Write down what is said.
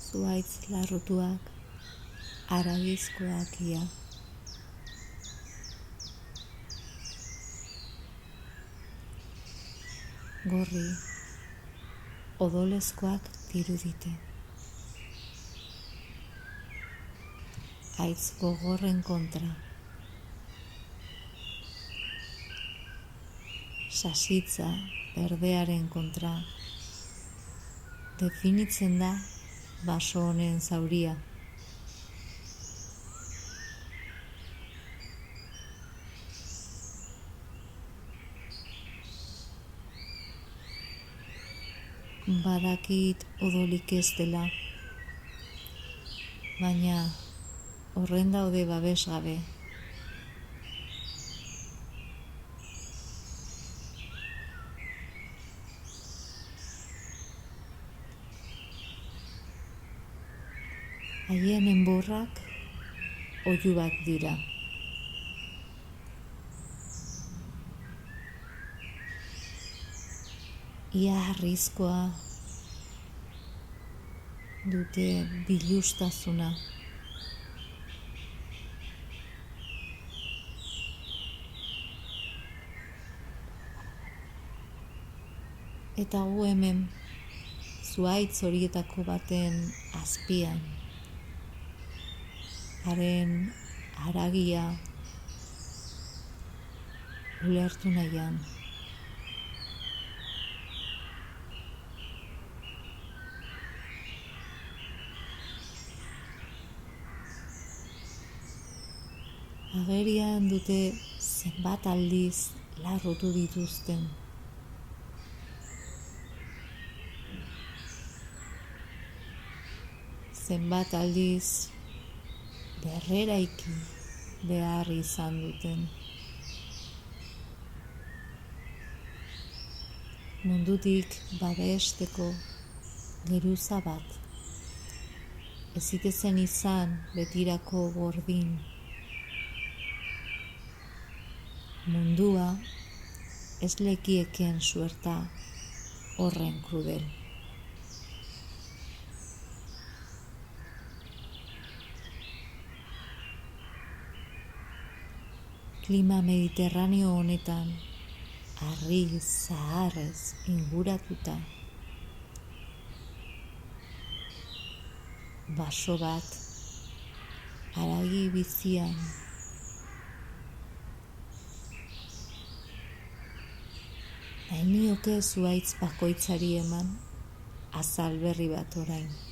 zuhaitz larrutuak, haragizkoak ia. Gorri, odolezkoak dirudite. Haitz gogorren kontra. Sasitza berdearen kontra. Definitzen da baso honen zauria. Badakit odolik ez dela, baina horren daude babesgabe. Haien enborrak oihuak dira. Ia harrizkoa dute bilustasuna. Eta gu hemen, zuhaitz horietako baten azpian. Haren haragia ulertu nahian. Agerian dute zenbat aldiz larrutu dituzten. Zenbat aldiz berreraiki behar izan duten. Mundutik babesteko geruza bat. Ez zitezen izan betirako gordin. Mundua ez lekieken suerta horren krudel. Klima mediterraneo honetan, harri zaharrez inguratuta, baso bat haragi bizian, nahi nioke zuhaitz bakoitzari eman azal berri bat orain.